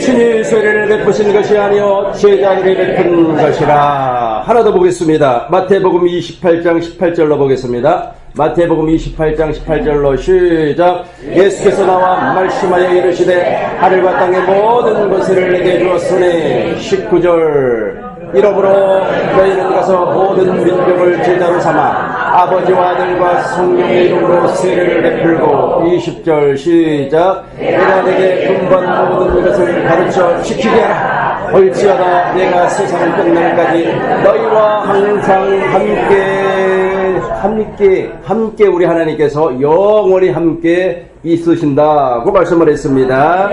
친히 세례를 베푸신 것이 아니요 제자들이 베푼 것이라. 하나 더 보겠습니다. 마태복음 28장 18절로 보겠습니다. 마태복음 28장 18절로 시작. 예수께서 나와 말씀하여 이르시되 하늘과 땅의 모든 것을 내게 주었으니. 19절. 이러므로 너희는 가서 모든 민족을 제자로 삼아 아버지와 아들과 성령의 이름으로 세례를 베풀고. 20절 시작. 내가 내게 분반 모든 것을 가르쳐 지키게 하라. 올지어다 내가 세상을 끝날까지 너희와 항상 함께 우리 하나님께서 영원히 함께 있으신다고 말씀을 했습니다.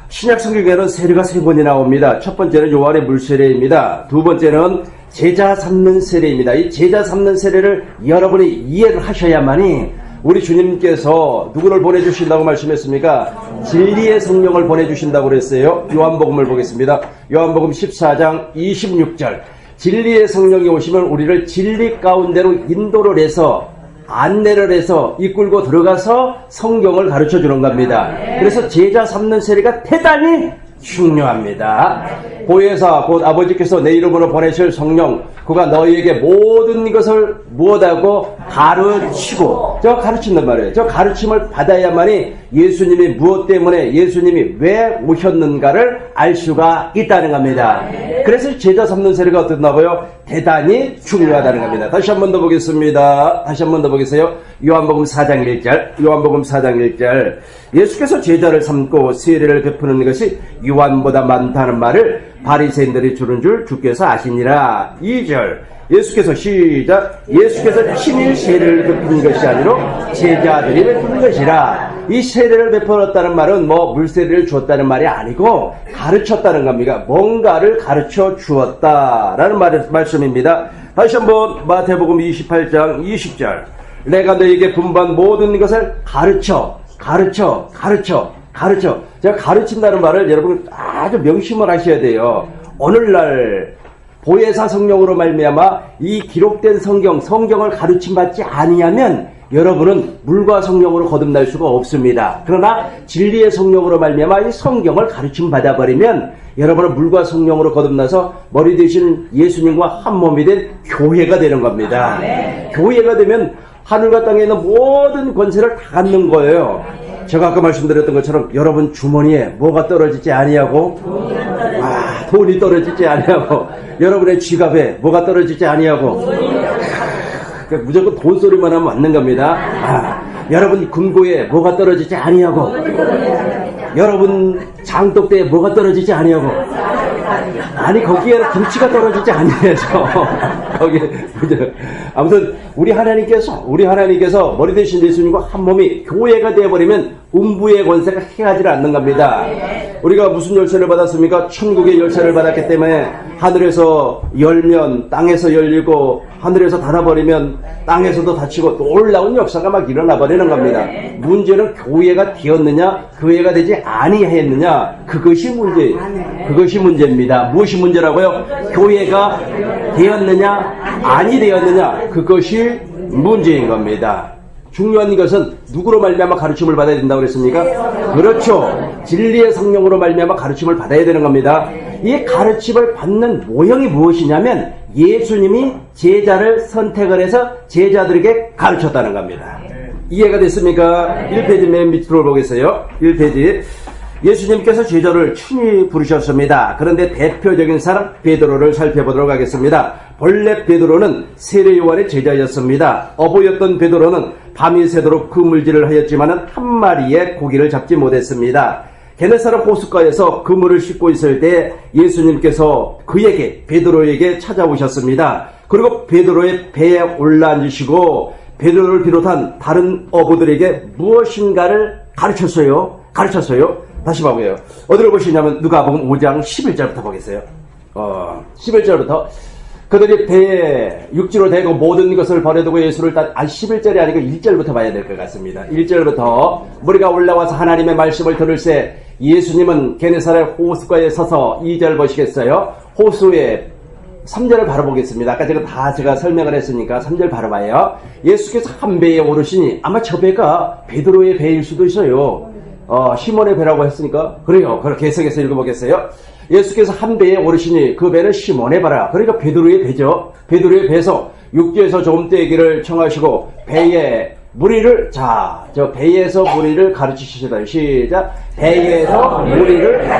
신약 성경에는 세례가 세 번이 나옵니다. 첫 번째는 요한의 물세례입니다. 두 번째는 제자 삼는 세례입니다. 이 제자 삼는 세례를 여러분이 이해를 하셔야만이 우리 주님께서 누구를 보내주신다고 말씀했습니까? 진리의 성령을 보내주신다고 그랬어요. 요한복음을 보겠습니다. 요한복음 14장 26절. 진리의 성령이 오시면 우리를 진리 가운데로 인도를 해서 안내를 해서 이끌고 들어가서 성경을 가르쳐 주는 겁니다. 그래서 제자 삼는 세례가 대단히 중요합니다. 보혜사 곧 아버지께서 내 이름으로 보내실 성령, 그가 너희에게 모든 것을 무엇하고 가르치고. 저 가르친단 말이에요. 저 가르침을 받아야만이 예수님이 무엇 때문에, 예수님이 왜 오셨는가를 알 수가 있다는 겁니다. 그래서 제자 삼는 세례가 어떻나고요? 대단히 중요하다는 겁니다. 다시 한 번 더 보겠습니다. 다시 한 번 더 보겠어요. 요한복음 4장 1절. 요한복음 4장 1절. 예수께서 제자를 삼고 세례를 베푸는 것이 요한보다 많다는 말을 바리새인들이 주는 줄 주께서 아시니라. 2절. 예수께서 시작. 예수께서 친히 세례를 베푸는 것이 아니라 제자들이 베푸는 것이라. 이 세례를 베풀었다는 말은 뭐 물세례를 주었다는 말이 아니고 가르쳤다는 겁니다. 뭔가를 가르쳐 주었다라는 말씀입니다. 다시 한번 마태복음 28장 20절. 내가 너에게 분반 모든 것을 가르쳐. 제가 가르친다는 말을 여러분 아주 명심을 하셔야 돼요. 오늘날 보혜사 성령으로 말미암아 이 기록된 성경을 가르침받지 아니하면 여러분은 물과 성령으로 거듭날 수가 없습니다. 그러나 진리의 성령으로 말미암아 이 성경을 가르침받아 버리면 여러분은 물과 성령으로 거듭나서 머리 되신 예수님과 한 몸이 된 교회가 되는 겁니다. 교회가 되면 하늘과 땅에 있는 모든 권세를 다 갖는 거예요. 제가 아까 말씀드렸던 것처럼 여러분 주머니에 뭐가 떨어지지 아니하고, 돈이 떨어지지 아니하고, 여러분의 지갑에 뭐가 떨어지지 아니하고, 무조건 돈 소리만 하면 맞는 겁니다. 여러분 금고에 뭐가 떨어지지 아니하고, 여러분 장독대에 뭐가 떨어지지 아니하고, 아니 거기에 김치가 떨어지지 아니하죠. 거기에 아무튼 우리 하나님께서 머리 대신 예수님과 한 몸이 교회가 되어버리면 음부의 권세가 행하지 않는 겁니다. 우리가 무슨 열쇠를 받았습니까? 천국의 열쇠를 받았기 때문에 하늘에서 열면 땅에서 열리고 하늘에서 닫아버리면 땅에서도 닫히고 놀라운 역사가 막 일어나 버리는 겁니다. 문제는 교회가 되었느냐 교회가 되지 아니했느냐, 그것이 문제입니다. 무엇이 문제라고요? 교회가 되었느냐 아니 되었느냐, 그것이 문제인 겁니다. 중요한 것은 누구로 말미암아 가르침을 받아야 된다고 그랬습니까? 그렇죠. 진리의 성령으로 말미암아 가르침을 받아야 되는 겁니다. 이 가르침을 받는 모형이 무엇이냐면 예수님이 제자를 선택을 해서 제자들에게 가르쳤다는 겁니다. 이해가 됐습니까? 1페이지 맨 밑으로 보겠어요. 1페이지. 예수님께서 제자를 친히 부르셨습니다. 그런데 대표적인 사람 베드로를 살펴보도록 하겠습니다. 본래 베드로는 세례 요한의 제자였습니다. 어부였던 베드로는 밤이 새도록 그물질을 하였지만 한 마리의 고기를 잡지 못했습니다. 게네사렛 호숫가에서 그물을 씻고 있을 때 예수님께서 베드로에게 찾아오셨습니다. 그리고 베드로의 배에 올라앉으시고 베드로를 비롯한 다른 어부들에게 무엇인가를 가르쳤어요. 다시 봐보세요. 어디를 보시냐면 누가복음 5장 11절부터 보겠어요. 11절부터 그들이 배에 육지로 대고 모든 것을 버려두고 예수를 11절이 아니고 1절부터 봐야 될 것 같습니다. 1절부터 무리가 올라와서 하나님의 말씀을 들을새 예수님은 게네사렛 호숫가에 서서 2절 보시겠어요? 호수에 3절을 바로 보겠습니다. 아까 제가 설명을 했으니까 3절 바로 봐요. 예수께서 한 배에 오르시니 아마 저 배가 베드로의 배일 수도 있어요. 시몬의 배라고 했으니까 그래요. 그렇게 해석해서 읽어보겠어요. 예수께서 한 배에 오르시니 그 배는 시몬의 배라. 그러니까 베드로의 배죠. 베드로의 배에서 육지에서 좀 떼기를 청하시고 배에 무리를 저 배에서 무리를 가르치시다. 시작. 배에서 무리를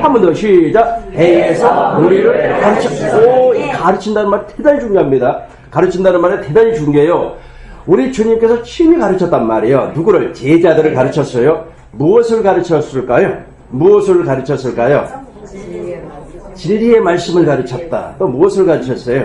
한 번 더 시작. 배에서 무리를 가르치시고 이 가르친다는 말 대단히 중요합니다. 가르친다는 말은 대단히 중요해요. 우리 주님께서 친히 가르쳤단 말이에요. 누구를? 제자들을 가르쳤어요. 무엇을 가르쳤을까요? 무엇을 가르쳤을까요? 진리의 말씀을 가르쳤다. 또 무엇을 가르쳤어요?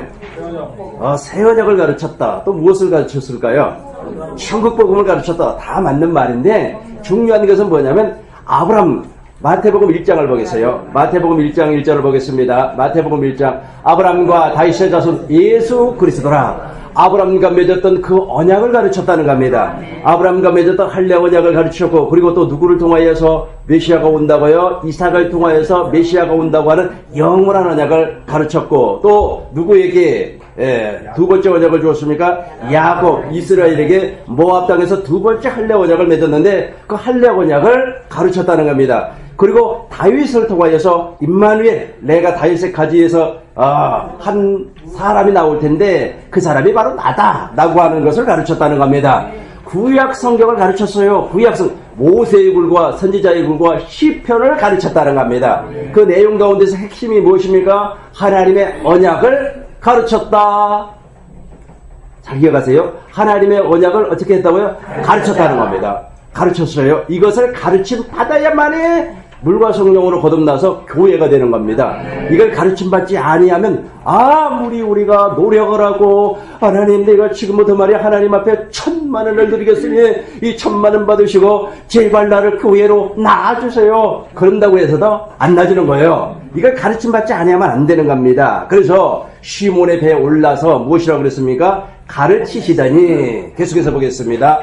새 언약을 가르쳤다. 또 무엇을 가르쳤을까요? 천국 복음을 가르쳤다. 다 맞는 말인데 중요한 것은 뭐냐면 아브람 마태복음 1장을 보겠어요. 마태복음 1장 1절을 보겠습니다. 마태복음 1장 아브람과 다윗의 자손 예수 그리스도라. 아브람과 맺었던 그 언약을 가르쳤다는 겁니다. 아브람과 맺었던 할례 언약을 가르쳤고 그리고 또 누구를 통하여서 메시아가 온다고요? 이삭을 통하여서 메시아가 온다고 하는 영원한 언약을 가르쳤고 또 누구에게 두 번째 언약을 주었습니까? 야곱 이스라엘에게 모압 땅에서 두 번째 할례 언약을 맺었는데 그 할례 언약을 가르쳤다는 겁니다. 그리고 다윗을 통하여서 임마누엘 내가 다윗의 가지에서 한 사람이 나올 텐데 그 사람이 바로 나다 라고 하는 것을 가르쳤다는 겁니다. 구약 성경을 가르쳤어요. 구약 성경 모세의 굴과 선지자의 굴과 시편을 가르쳤다는 겁니다. 그 내용 가운데서 핵심이 무엇입니까? 하나님의 언약을 가르쳤다. 잘 기억하세요. 하나님의 언약을 어떻게 했다고요? 가르쳤다는 겁니다. 가르쳤어요. 이것을 가르침 받아야만이 물과 성령으로 거듭나서 교회가 되는 겁니다. 이걸 가르침 받지 아니하면 아무리 우리가 노력을 하고 하나님 내가 지금부터 말이야 하나님 앞에 1,000,000원을 드리겠으니 이 1,000,000원 받으시고 제발 나를 교회로 낳아주세요. 그런다고 해서도 안 낳아주는 거예요. 이걸 가르침 받지 아니하면 안 되는 겁니다. 그래서 시몬의 배에 올라서 무엇이라고 그랬습니까? 가르치시다니. 계속해서 보겠습니다.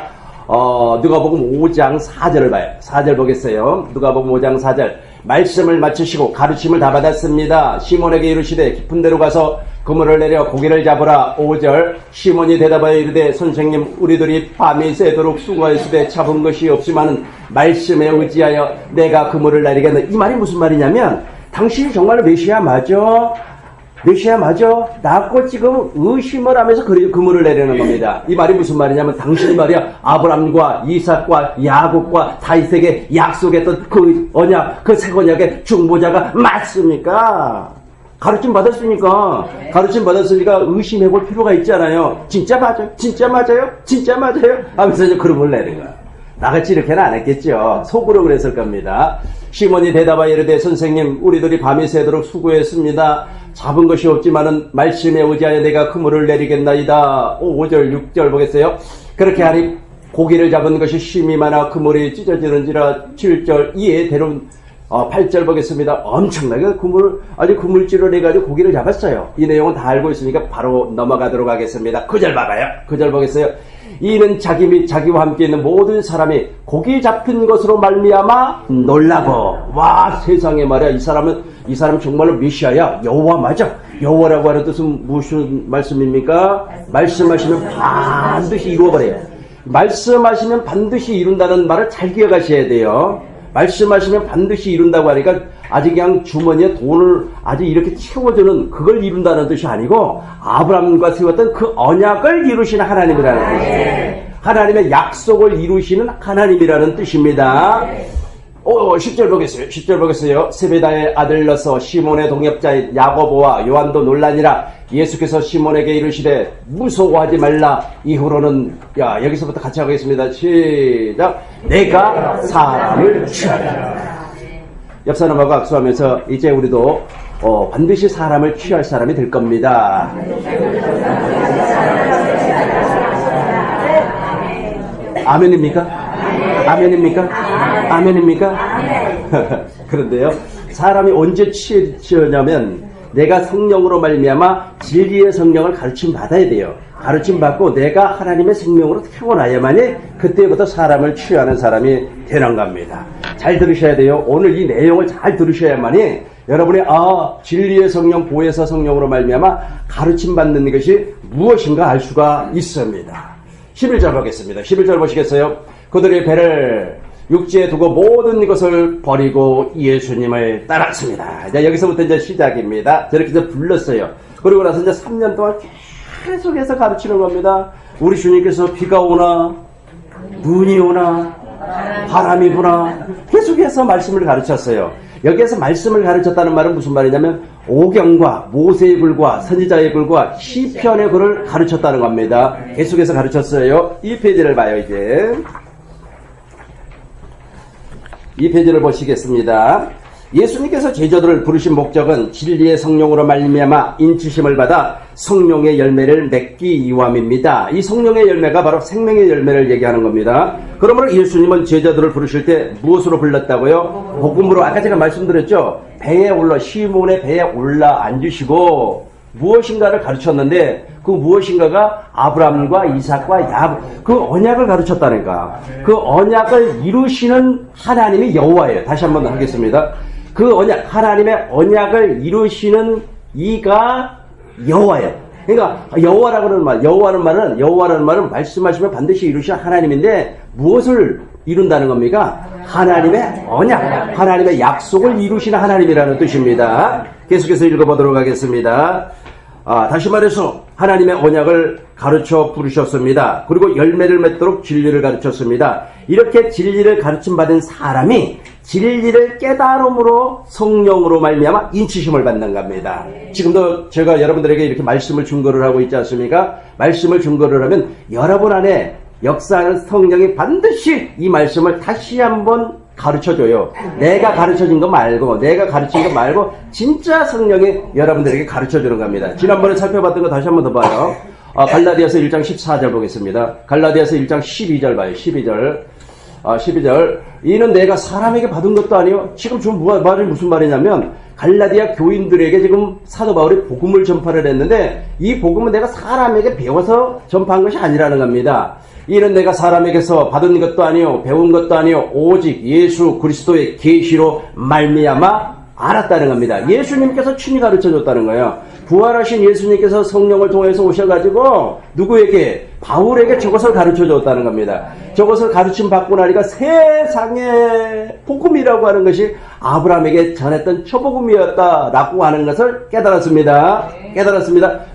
누가복음 5장 4절을 봐요. 4절 보겠어요. 누가복음 5장 4절. 말씀을 마치시고 가르침을 다 받았습니다. 시몬에게 이르시되 깊은 데로 가서 그물을 내려 고기를 잡으라. 5절. 시몬이 대답하여 이르되 선생님 우리들이 밤이 새도록 수고하였으되 잡은 것이 없지만은 말씀에 의지하여 내가 그물을 내리겠네. 이 말이 무슨 말이냐면 당신이 정말로 메시아 맞아? 메시아 맞아? 낳고 지금 의심을 하면서 그물을 내려는 겁니다. 이 말이 무슨 말이냐면 당신이 말이야 아브람과 이삭과 야곱과 다윗에게 약속했던 그 언약, 그 새 언약의 중보자가 맞습니까? 가르침 받았으니까 의심해 볼 필요가 있잖아요. 진짜 맞아요? 진짜 맞아요? 진짜 맞아요? 하면서 이제 그rum을 내는 거야. 나같이 이렇게는 안 했겠죠. 속으로 그랬을 겁니다. 시몬이 대답하여 이르되 선생님 우리들이 밤이 새도록 수고했습니다. 잡은 것이 없지만은 말씀에 의지하여 내가 그물을 내리겠나이다. 5절 6절 보겠어요. 그렇게 하니 고기를 잡은 것이 심히 많아 그물이 찢어지는지라. 7절 이에 대론 8절 보겠습니다. 엄청나게 그물질을 해가지고 고기를 잡았어요. 이 내용은 다 알고 있으니까 바로 넘어가도록 하겠습니다. 9절 봐봐요. 9절 보겠어요. 이는 자기 및 자기와 함께 있는 모든 사람이 고기 잡힌 것으로 말미암아 놀라고. 와 세상에 말이야 이 사람 정말로 메시아야. 여호와 맞아. 여호와라고 하는 뜻은 무슨 말씀입니까? 말씀하시면 반드시 이루어버려요. 말씀하시면 반드시 이룬다는 말을 잘 기억하셔야 돼요. 말씀하시면 반드시 이룬다고 하니까 아직 그냥 주머니에 돈을 아직 이렇게 채워주는 그걸 이룬다는 뜻이 아니고 아브라함과 세웠던 그 언약을 이루시는 하나님이라는 뜻이에요. 하나님의 약속을 이루시는 하나님이라는 뜻입니다. 10절 보겠어요. 10절 보겠어요. 세베다의 아들로서 시몬의 동역자인 야고보와 요한도 놀라니라. 예수께서 시몬에게 이르시되 무서워하지 말라. 이후로는 여기서부터 같이 하겠습니다. 시작. 내가 사람을 취하리라. 옆 사람하고 악수하면서 이제 우리도 반드시 사람을 취할 사람이 될 겁니다. 아멘입니까? 아멘입니까? 아멘입니까? 그런데요, 사람이 언제 취하냐면 내가 성령으로 말미암아 진리의 성령을 가르침 받아야 돼요. 가르침 받고 내가 하나님의 생명으로 태어나야만이 그때부터 사람을 취하는 사람이 되는 겁니다. 잘 들으셔야 돼요. 오늘 이 내용을 잘 들으셔야만이 여러분이 진리의 성령, 보혜사 성령으로 말미암아 가르침 받는 것이 무엇인가 알 수가 있습니다. 11절 보겠습니다. 11절 보시겠어요? 그들의 배를 육지에 두고 모든 것을 버리고 예수님을 따랐습니다. 자, 여기서부터 이제 시작입니다. 저렇게 이제 불렀어요. 그리고 나서 이제 3년 동안 계속해서 가르치는 겁니다. 우리 주님께서 비가 오나 눈이 오나 바람이 부나 계속해서 말씀을 가르쳤어요. 여기에서 말씀을 가르쳤다는 말은 무슨 말이냐면 오경과 모세의 글과 선지자의 글과 시편의 글을 가르쳤다는 겁니다. 계속해서 가르쳤어요. 이 페이지를 봐요. 이제 이 페이지를 보시겠습니다. 예수님께서 제자들을 부르신 목적은 진리의 성령으로 말미암아 인치심을 받아 성령의 열매를 맺기 위함입니다. 이 성령의 열매가 바로 생명의 열매를 얘기하는 겁니다. 그러므로 예수님은 제자들을 부르실 때 무엇으로 불렀다고요? 복음으로. 아까 제가 말씀드렸죠. 배에 올라 시몬의 배에 올라 앉으시고 무엇인가를 가르쳤는데 그 무엇인가가 아브라함과 이삭과 야곱, 그 언약을 가르쳤다니까. 그 언약을 이루시는 하나님이 여호와예요. 다시 한번 하겠습니다. 그 언약, 하나님의 언약을 이루시는 이가 여호와예요. 그러니까 여호와라는 말은 말씀하시면 반드시 이루시는 하나님인데 무엇을 이룬다는 겁니까? 하나님의 언약, 하나님의 약속을 이루시는 하나님이라는 뜻입니다. 계속해서 읽어보도록 하겠습니다. 다시 말해서 하나님의 언약을 가르쳐 부르셨습니다. 그리고 열매를 맺도록 진리를 가르쳤습니다. 이렇게 진리를 가르침 받은 사람이 진리를 깨달음으로 성령으로 말미암아 인치심을 받는 겁니다. 지금도 제가 여러분들에게 이렇게 말씀을 증거를 하고 있지 않습니까? 말씀을 증거를 하면 여러분 안에 역사하는 성령이 반드시 이 말씀을 다시 한번 가르쳐줘요. 내가 가르쳐진 거 말고 진짜 성령이 여러분들에게 가르쳐주는 겁니다. 지난번에 살펴봤던 거 다시 한번 더 봐요. 갈라디아서 1장 14절 보겠습니다. 갈라디아서 1장 12절 봐요. 12절. 이는 내가 사람에게 받은 것도 아니요. 지금 말이 무슨 말이냐면 갈라디아 교인들에게 지금 사도 바울이 복음을 전파를 했는데 이 복음은 내가 사람에게 배워서 전파한 것이 아니라는 겁니다. 이는 내가 사람에게서 받은 것도 아니요 배운 것도 아니요 오직 예수 그리스도의 계시로 말미암아 알았다는 겁니다. 예수님께서 친히 가르쳐줬다는 거예요. 부활하신 예수님께서 성령을 통해서 오셔가지고 누구에게? 바울에게 저것을 가르쳐줬다는 겁니다. 저것을 가르침 받고 나니까 세상의 복음이라고 하는 것이 아브라함에게 전했던 초복음이었다라고 하는 것을 깨달았습니다.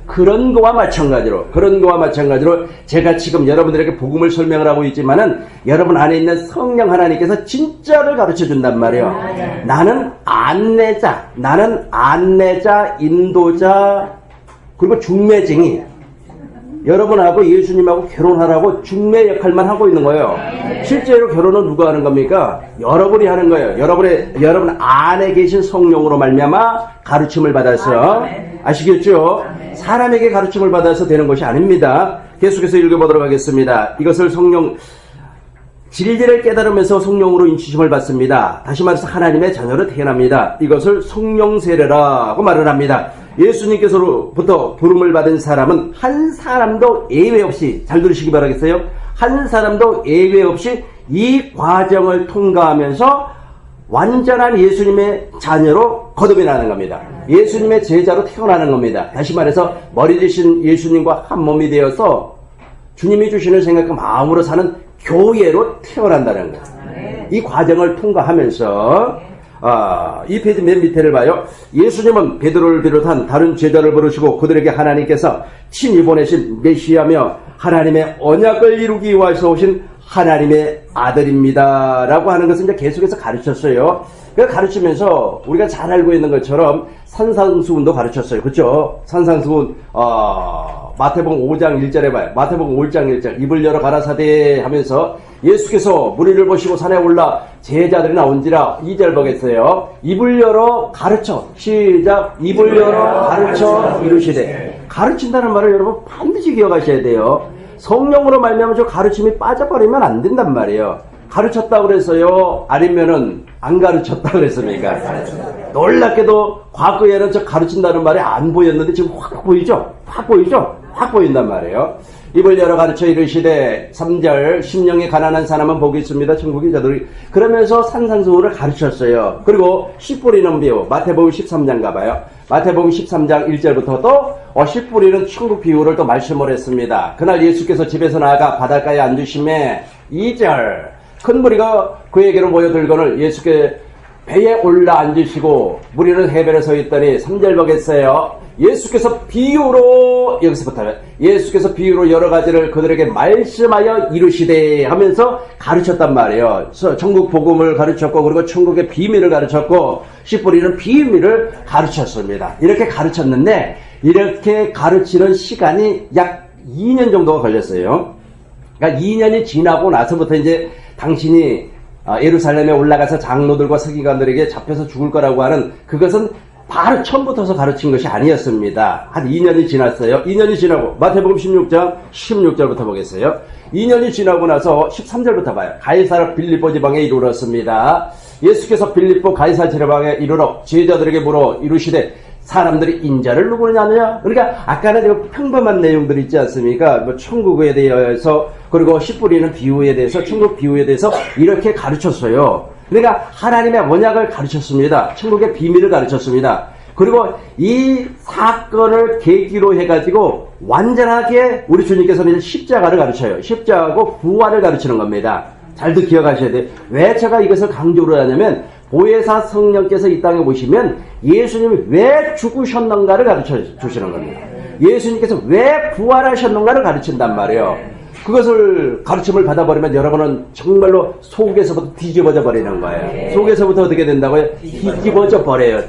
그런 거와 마찬가지로 제가 지금 여러분들에게 복음을 설명을 하고 있지만은 여러분 안에 있는 성령 하나님께서 진짜를 가르쳐 준단 말이에요. 나는 안내자, 인도자, 그리고 중매쟁이. 여러분하고 예수님하고 결혼하라고 중매 역할만 하고 있는 거예요. 실제로 결혼은 누가 하는 겁니까? 여러분이 하는 거예요. 여러분 안에 계신 성령으로 말미암아 가르침을 받아서. 아시겠죠? 사람에게 가르침을 받아서 되는 것이 아닙니다. 계속해서 읽어보도록 하겠습니다. 이것을 진리를 깨달으면서 성령으로 인치심을 받습니다. 다시 말해서 하나님의 자녀로 태어납니다. 이것을 성령 세례라고 말을 합니다. 예수님께서로부터 부름을 받은 사람은 한 사람도 예외 없이, 잘 들으시기 바라겠어요? 한 사람도 예외 없이 이 과정을 통과하면서 완전한 예수님의 자녀로 거듭이 나는 겁니다. 예수님의 제자로 태어나는 겁니다. 다시 말해서 머리 되신 예수님과 한 몸이 되어서 주님이 주시는 생각과 마음으로 사는 교회로 태어난다는 거예요. 이 과정을 통과하면서 이 페이지 맨 밑에를 봐요. 예수님은 베드로를 비롯한 다른 제자를 부르시고 그들에게 하나님께서 친히 보내신 메시아며 하나님의 언약을 이루기 위해서 오신 하나님의 아들입니다 라고 하는 것을 이제 계속해서 가르쳤어요. 그 가르치면서 우리가 잘 알고 있는 것처럼 산상수훈도 가르쳤어요. 그렇죠? 산상수훈 마태복음 5장 1절에 봐요. 마태복음 5장 1절 입을 열어 가라사대 하면서 예수께서 무리를 보시고 산에 올라 제자들이 나온지라 2절 보겠어요. 입을 열어 가르쳐. 시작. 입을 열어 가르쳐 이루시되. 가르친다는 말을 여러분 반드시 기억하셔야 돼요. 성령으로 말미암아 저 가르침이 빠져버리면 안 된단 말이에요. 가르쳤다고 그래서요? 아니면은 안 가르쳤다 그랬습니까? 놀랍게도 과거에는 저 가르친다는 말이 안 보였는데 지금 확 보이죠? 확 보인단 말이에요. 입을 열어 가르쳐 이르시되 3절 심령이 가난한 사람은 복이 있습니다. 천국이 저들이. 그러면서 산상수훈을 가르쳤어요. 그리고 씨 뿌리는 비유 마태복음 13장 가봐요. 마태복음 13장 1절부터 또 씨 뿌리는 천국 비유를 또 말씀을 했습니다. 그날 예수께서 집에서 나아가 바닷가에 앉으심에 2절 큰 무리가 그에게로 모여들거늘 예수께 배에 올라 앉으시고 무리는 해변에 서 있더니 3절 보겠어요. 예수께서 비유로 여러 가지를 그들에게 말씀하여 이르시되 하면서 가르쳤단 말이에요. 천국 복음을 가르쳤고 그리고 천국의 비밀을 가르쳤고 씨 뿌리는 비밀을 가르쳤습니다. 이렇게 가르쳤는데 이렇게 가르치는 시간이 약 2년 정도가 걸렸어요. 그러니까 2년이 지나고 나서부터 이제 당신이 예루살렘에 올라가서 장로들과 서기관들에게 잡혀서 죽을 거라고 하는 그것은 바로 처음부터서 가르친 것이 아니었습니다. 한 2년이 지났어요. 2년이 지나고 마태복음 16장 16절부터 보겠어요. 2년이 지나고 나서 13절부터 봐요. 가이사라 빌립보 지방에 이르렀습니다. 예수께서 빌립보 가이사라 지방에 이르러 제자들에게 물어 이르시되 사람들이 인자를 누구냐 하느냐? 그러니까 아까는 평범한 내용들 있지 않습니까? 뭐 천국에 대해서 그리고 씨 뿌리는 비유에 대해서 천국 비유에 대해서 이렇게 가르쳤어요. 그러니까 하나님의 언약을 가르쳤습니다. 천국의 비밀을 가르쳤습니다. 그리고 이 사건을 계기로 해가지고 완전하게 우리 주님께서는 십자가를 가르쳐요. 십자가하고 부활을 가르치는 겁니다. 잘도 기억하셔야 돼요. 왜 제가 이것을 강조를 하냐면 보혜사 성령께서 이 땅에 오시면 예수님이 왜 죽으셨는가를 가르쳐 주시는 겁니다. 예수님께서 왜 부활하셨는가를 가르친단 말이에요. 그것을 가르침을 받아버리면 여러분은 정말로 속에서부터 뒤집어져 버리는 거예요. 속에서부터 어떻게 된다고요? 뒤집어져 버려요.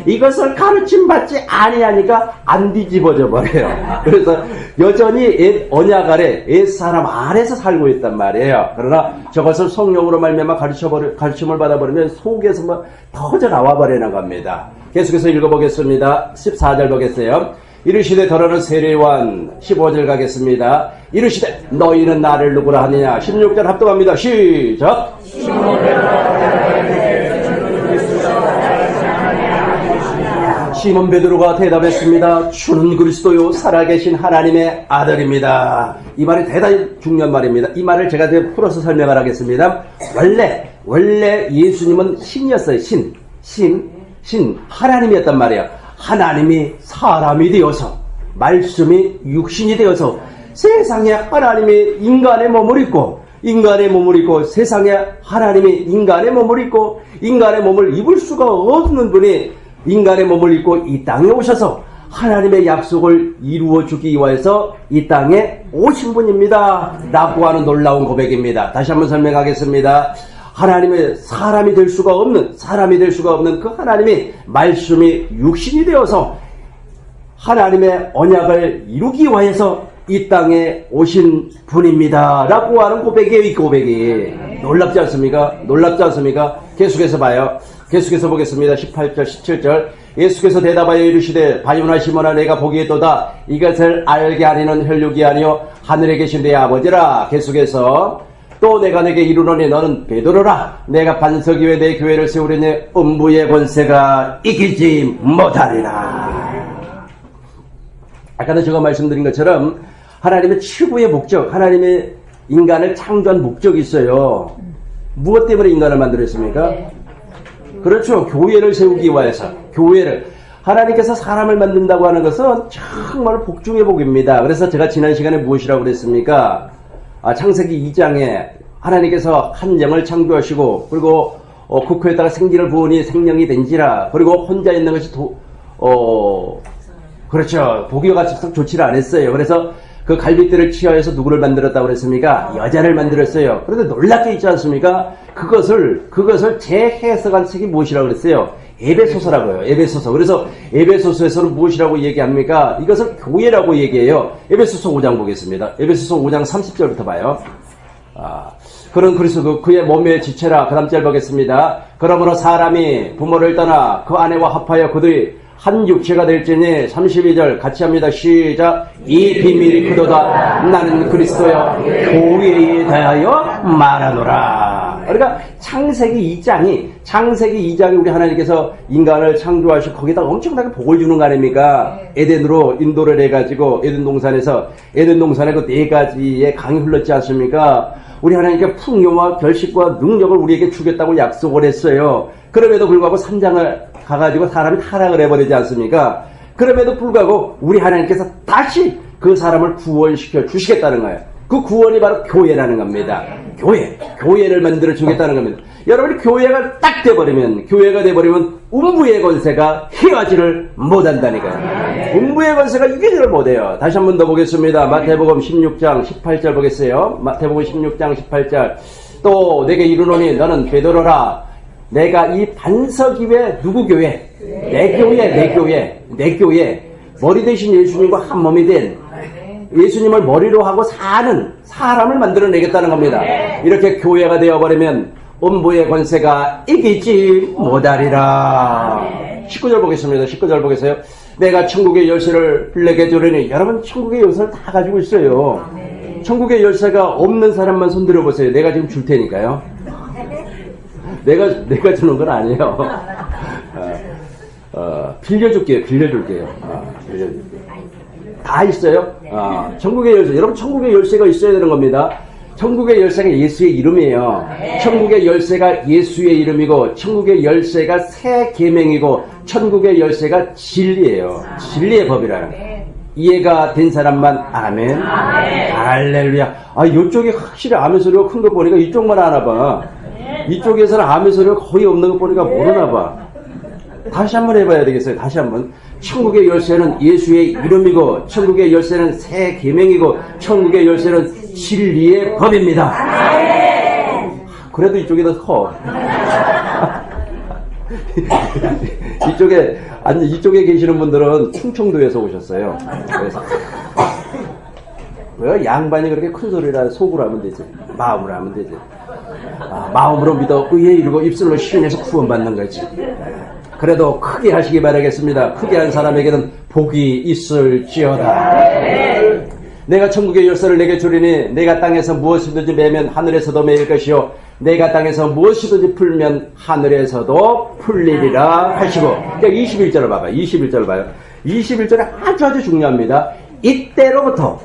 이것을 가르침 받지 아니하니까 안 뒤집어져 버려요. 그래서 여전히 옛 언약 아래, 옛 사람 아래서 살고 있단 말이에요. 그러나 저것을 성령으로 말미암아 가르침을 받아버리면 속에서 뭐 터져 나와 버리는 겁니다. 계속해서 읽어보겠습니다. 14절 보겠어요. 이르시되 더러는 세례요한 15절 가겠습니다. 이르시되 너희는 나를 누구라 하느냐. 16절 합동합니다. 시작. 시몬 베드로가 대답했습니다. 주는 그리스도요 살아계신 하나님의 아들입니다. 이 말이 대단히 중요한 말입니다. 이 말을 제가 풀어서 설명을 하겠습니다. 원래 예수님은 신이었어요. 신 하나님이었단 말이에요. 하나님이 사람이 되어서 말씀이 육신이 되어서 세상에 하나님이 인간의 몸을 입고 세상에 하나님이 인간의 몸을 입고 인간의 몸을 입을 수가 없는 분이 인간의 몸을 입고 이 땅에 오셔서 하나님의 약속을 이루어 주기 위해서 이 땅에 오신 분입니다 라고 하는 놀라운 고백입니다. 다시 한번 설명하겠습니다. 하나님의 사람이 될 수가 없는 그 하나님이 말씀이 육신이 되어서 하나님의 언약을 이루기 위해서 이 땅에 오신 분입니다 라고 하는 고백이에요. 이 고백이 놀랍지 않습니까? 계속해서 봐요. 계속해서 보겠습니다. 18절 17절 예수께서 대답하여 이르시되 바요나 시몬아 내가 보기에도다 이것을 알게 하리는 혈육이 아니요 하늘에 계신 내 아버지라. 계속해서 또 내가 내게 이르노니 너는 베드로라. 내가 반석 위에 내 교회를 세우려니 음부의 권세가 이기지 못하리라. 아까도 제가 말씀드린 것처럼 하나님의 최고의 목적, 하나님의 인간을 창조한 목적이 있어요. 무엇 때문에 인간을 만들었습니까? 그렇죠. 교회를 세우기 위해서. 교회를. 하나님께서 사람을 만든다고 하는 것은 정말 복중의 복입니다. 그래서 제가 지난 시간에 무엇이라고 그랬습니까? 창세기 2장에 하나님께서 한 영을 창조하시고 그리고 그 코에다가 생기를 부으니 생명이 된지라. 그리고 혼자 있는 것이 그렇죠. 보기가 썩 좋지를 않았어요. 그래서 그 갈빗대를 취하여서 누구를 만들었다고 그랬습니까? 여자를 만들었어요. 그런데 놀랍게 있지 않습니까? 그것을 재해석한 책이 무엇이라고 그랬어요? 에베소서라고요. 에베소서. 그래서 에베소서에서는 무엇이라고 얘기합니까? 이것을 교회라고 얘기해요. 에베소서 5장 보겠습니다. 에베소서 5장 30절부터 봐요. 그런 그리스도 그의 몸의 지체라. 그 다음 절 보겠습니다. 그러므로 사람이 부모를 떠나 그 아내와 합하여 그들이 한 육체가 될지니 32절 같이 합니다. 시작. 이 비밀이 크도다. 나는 그리스도여 교회에 대하여 말하노라. 그러니까 창세기 2장이 우리 하나님께서 인간을 창조하시고 거기다 엄청나게 복을 주는 거 아닙니까? 에덴으로 인도를 해가지고 에덴 동산에 그 4가지의 강이 흘렀지 않습니까? 우리 하나님께 풍요와 결식과 능력을 우리에게 주겠다고 약속을 했어요. 그럼에도 불구하고 3장을 가가지고 사람이 타락을 해버리지 않습니까? 그럼에도 불구하고 우리 하나님께서 다시 그 사람을 구원시켜 주시겠다는 거예요. 그 구원이 바로 교회라는 겁니다. 교회를 만들어 주겠다는 겁니다. 여러분이 교회가 딱 돼버리면, 교회가 돼버리면 음부의 권세가 희화지를 못한다니까요. 음부의 권세가 이기지를 못해요. 다시 한 번 더 보겠습니다. 마태복음 16장 18절 보겠어요. 마태복음 16장 18절. 또 내게 이르노니 너는 베드로라. 내가 이 반석 위에 누구 교회? 내 교회. 머리 대신 예수님과 한 몸이 된 예수님을 머리로 하고 사는 사람을 만들어내겠다는 겁니다. 이렇게 교회가 되어버리면 음부의 권세가 이기지 못하리라. 19절 보겠습니다. 19절 보겠어요. 내가 천국의 열쇠를 내게 주려니. 여러분 천국의 열쇠를 다 가지고 있어요. 천국의 열쇠가 없는 사람만 손들어 보세요. 내가 지금 줄 테니까요. 내가 주는 건 아니에요. 빌려줄게요. 다 있어요. 천국의 열쇠. 여러분 천국의 열쇠가 있어야 되는 겁니다. 천국의 열쇠가 예수의 이름이에요. 천국의 열쇠가 예수의 이름이고, 천국의 열쇠가 새 계명이고, 천국의 열쇠가 진리예요. 진리의 법이라요. 이해가 된 사람만 아멘. 할렐루야. 이쪽이 확실히 아멘 소리가 큰 거 보니까 이쪽만 아나 봐. 이쪽에서는 아멘 소리가 거의 없는 거 보니까 모르나 봐. 다시 한번 해봐야 되겠어요. 다시 한번. 천국의 열쇠는 예수의 이름이고, 천국의 열쇠는 새 계명이고, 천국의 열쇠는 진리의 법입니다. 그래도 이쪽이 더 커. 이쪽에 계시는 분들은 충청도에서 오셨어요. 그래서 왜 양반이 그렇게 큰 소리라 속으로 하면 되지, 마음으로 하면 되지. 마음으로 믿어 의에 이르고 입술로 시인해서 구원받는 거지. 그래도 크게 하시기 바라겠습니다. 크게 한 사람에게는 복이 있을지어다. 내가 천국의 열쇠를 내게 주리니 내가 땅에서 무엇이든지 매면 하늘에서도 매일 것이요 내가 땅에서 무엇이든지 풀면 하늘에서도 풀리리라 하시고. 그러니까 21절을 봐봐요. 21절을 봐요. 21절이 아주 중요합니다. 이때로부터.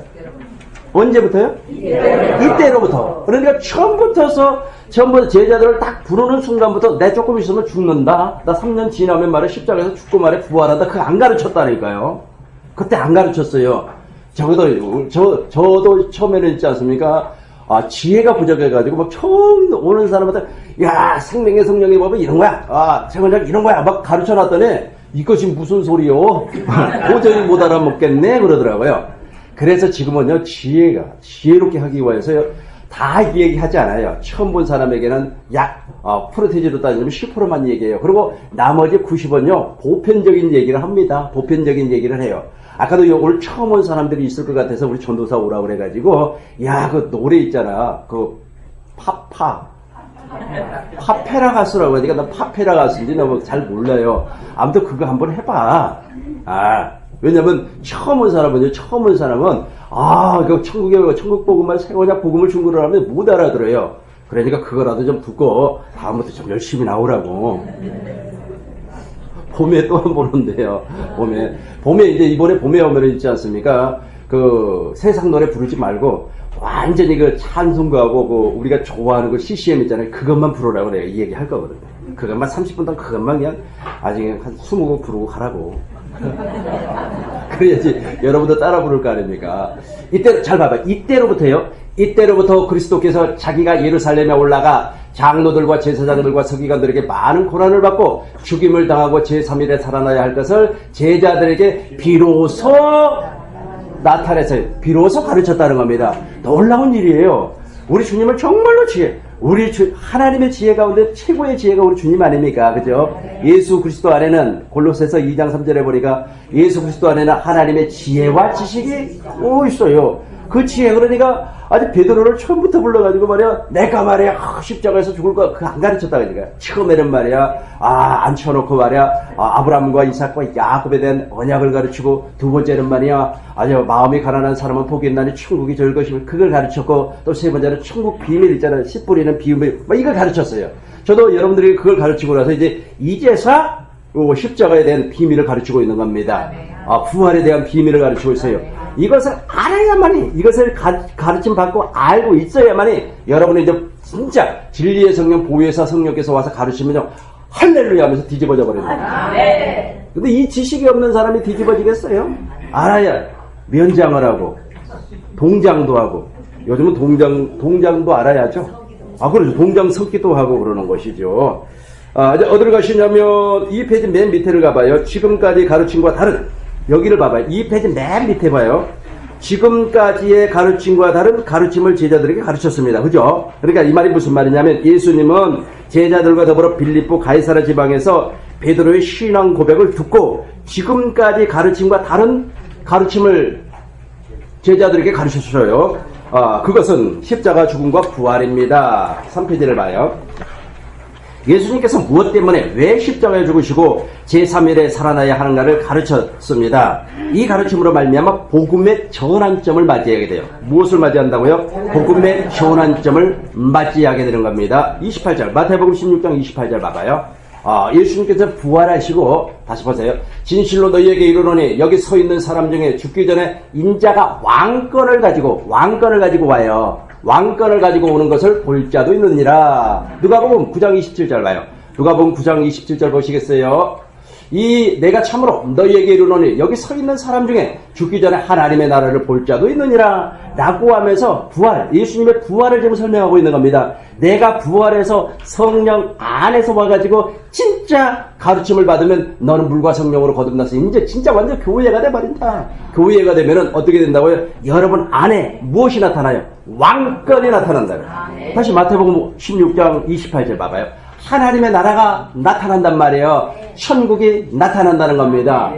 언제부터요? 이때로부터. 그러니까 처음부터 제자들을 딱 부르는 순간부터 내 조금 있으면 죽는다. 나 3년 지나면 말해 십자가에서 죽고 말해 부활한다. 그거 안 가르쳤다니까요. 그때 안 가르쳤어요. 저도 처음에는 있지 않습니까? 지혜가 부족해가지고 막 처음 오는 사람한테 야, 생명의 성령의 법은 이런 거야. 생명력 이런 거야. 막 가르쳐 놨더니 이것이 무슨 소리요? 도저히 못 알아먹겠네 그러더라고요. 그래서 지금은요, 지혜롭게 하기 위해서요, 다 얘기하지 않아요. 처음 본 사람에게는 프로테지로 따지면 10%만 얘기해요. 그리고 나머지 90은요, 보편적인 얘기를 합니다. 보편적인 얘기를 해요. 아까도 오늘 처음 온 사람들이 있을 것 같아서 우리 전도사 오라고 그래가지고, 그 노래 있잖아. 파페라 가수라고 하니까 나 파페라 가수인지 너무 잘 몰라요. 아무튼 그거 한번 해봐. 왜냐면 처음 온 사람은 천국 복음만 생원약 복음을 중국어로 하면 못 알아들어요. 그러니까 그거라도 좀 듣고 다음부터 좀 열심히 나오라고. 봄에 또 한 번 온대요. 봄에 이제 이번에 봄에 오면 있지 않습니까? 그 세상 노래 부르지 말고 완전히 그 찬송가하고 그 우리가 좋아하는 그 CCM 있잖아요. 그것만 부르라고 내가 이 얘기 할 거거든요. 그것만 30분 동안 그것만 그냥 아직 한 20곡 부르고 가라고. 그래야지 여러분도 따라 부를 거 아닙니까? 이때 잘 봐봐. 이때로부터 그리스도께서 자기가 예루살렘에 올라가 장로들과 제사장들과 서기관들에게 많은 고난을 받고 죽임을 당하고 제3일에 살아나야 할 것을 제자들에게 비로소 나타내서 비로소 가르쳤다는 겁니다. 놀라운 일이에요. 우리 주님은 정말로 하나님의 지혜 가운데 최고의 지혜가 우리 주님 아닙니까? 그죠? 예수 그리스도 안에는 골로새서 2장 3절에 보니까 예수 그리스도 안에는 하나님의 지혜와 지식이 있어요. 그 지혜, 그러니까 아주 베드로를 처음부터 불러가지고 말이야, 내가 말이야 십자가에서 죽을 거 그거 안 가르쳤다. 그러니까 처음에는 말이야 앉혀놓고 말이야 아브라함과 이삭과 야곱에 대한 언약을 가르치고, 두 번째는 말이야 아주 마음이 가난한 사람은 복이 있나니 천국이 저일 것이면 그걸 가르쳤고, 또 세 번째는 천국 비밀 있잖아요. 씨 뿌리는 비밀 이걸 가르쳤어요. 저도 여러분들이 그걸 가르치고 나서 이제서 십자가에 대한 비밀을 가르치고 있는 겁니다. 부활에 대한 비밀을 가르치고 있어요. 이것을 알아야만이, 이것을 가르침 받고 알고 있어야만이 여러분이 이제 진짜 진리의 성령 보혜사 성령께서 와서 가르치면요, 할렐루야 하면서 뒤집어져 버립니다. 근데 이 지식이 없는 사람이 뒤집어지겠어요? 알아야 면장을 하고 동장도 하고 요즘은 동장도 알아야죠. 아, 그렇죠. 동장 섞기도 하고 그러는 것이죠. 이제 어디를 가시냐면, 이 페이지 맨 밑에를 가봐요. 지금까지 가르침과 다른, 여기를 봐봐요. 이 페이지 맨 밑에 봐요. 지금까지의 가르침과 다른 가르침을 제자들에게 가르쳤습니다. 그죠? 그러니까 이 말이 무슨 말이냐면, 예수님은 제자들과 더불어 빌립보 가이사라 지방에서 베드로의 신앙 고백을 듣고 지금까지 가르침과 다른 가르침을 제자들에게 가르쳤어요. 그것은 십자가 죽음과 부활입니다. 3페이지를 봐요. 예수님께서 무엇 때문에 왜 십자가에 죽으시고 제3일에 살아나야 하는가를 가르쳤습니다. 이 가르침으로 말미암아 복음의 전환점을 맞이하게 돼요. 무엇을 맞이한다고요? 복음의 전환점을 맞이하게 되는 겁니다. 28절 마태복음 16장 28절 봐봐요. 예수님께서 부활하시고, 다시 보세요. 진실로 너희에게 이르노니 여기 서 있는 사람 중에 죽기 전에 인자가 왕권을 가지고 와요. 왕권을 가지고 오는 것을 볼 자도 있느니라. 누가복음 9장 27절 봐요. 누가복음 9장 27절 보시겠어요? 내가 참으로 너희에게 이르노니 여기 서 있는 사람 중에 죽기 전에 하나님의 나라를 볼 자도 있느니라 라고 하면서 예수님의 부활을 지금 설명하고 있는 겁니다. 내가 부활해서 성령 안에서 와가지고 진짜 가르침을 받으면 너는 물과 성령으로 거듭나서 이제 진짜 완전 교회가 돼버린다. 교회가 되면은 어떻게 된다고요? 여러분 안에 무엇이 나타나요? 왕권이 나타난다고요. 다시 마태복음 16장 28절 봐봐요. 하나님의 나라가 나타난단 말이에요. 천국이 나타난다는 겁니다.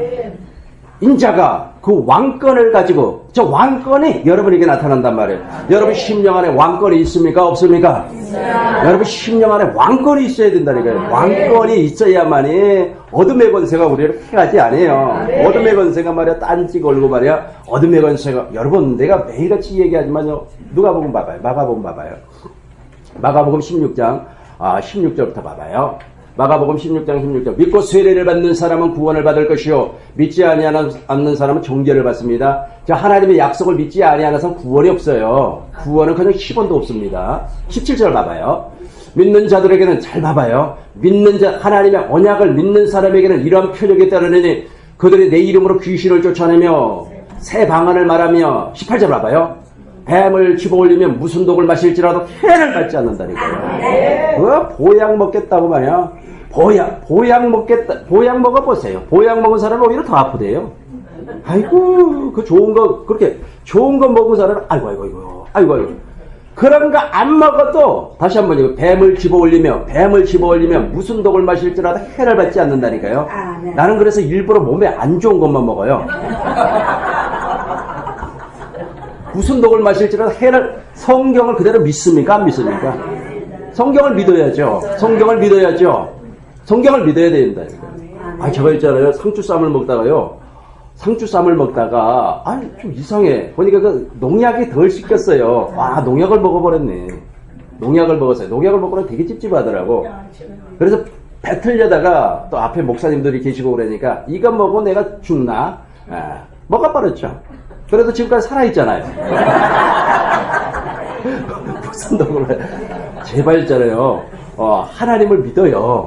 인자가 그 왕권을 가지고, 저 왕권이 여러분에게 나타난단 말이에요. 여러분 심령 안에 왕권이 있습니까? 없습니까? 여러분 심령 안에 왕권이 있어야 된다니까요. 왕권이 있어야만이 어둠의 권세가 우리를 해가지 않아요. 어둠의 권세가 말이야 딴지 걸고 말이야 어둠의 권세가, 여러분 내가 매일같이 얘기하지만요, 누가복음 봐봐요. 마가복음 봐봐요. 마가복음 16장 16절부터 봐봐요. 마가복음 16장 16절. 믿고 세례를 받는 사람은 구원을 받을 것이요 믿지 않는 사람은 정죄를 받습니다. 자, 하나님의 약속을 믿지 아니하는 사람은 구원이 없어요. 구원은 그냥 10원도 없습니다. 17절 봐봐요. 믿는 자들에게는, 잘 봐봐요. 하나님의 언약을 믿는 사람에게는 이러한 표적이 따르느니 그들이 내 이름으로 귀신을 쫓아내며 새 방언을 말하며, 18절 봐봐요. 뱀을 집어올리면 무슨 독을 마실지라도 해를 받지 않는다니까요. 보약 먹겠다고 말이야. 보약 먹어보세요. 보약 먹은 사람은 오히려 더 아프대요. 아이고, 그 좋은 거, 그렇게 좋은 거 먹은 사람은, 아이고. 그런 거 안 먹어도, 다시 한 번, 뱀을 집어올리면 무슨 독을 마실지라도 해를 받지 않는다니까요. 나는 그래서 일부러 몸에 안 좋은 것만 먹어요. 무슨 독을 마실지라도 성경을 그대로 믿습니까? 안 믿습니까? 성경을 믿어야죠. 성경을 믿어야 된다. 저거 있잖아요. 상추쌈을 먹다가, 좀 이상해. 보니까 그 농약이 덜 씻겼어요. 농약을 먹어버렸네. 농약을 먹었어요. 농약을 먹고는 되게 찝찝하더라고. 그래서 뱉으려다가 또 앞에 목사님들이 계시고 그러니까, 이거 먹고 내가 죽나? 먹어버렸죠. 그래도 지금까지 살아있잖아요. 무슨 독을, 제발 있잖아요. 하나님을 믿어요.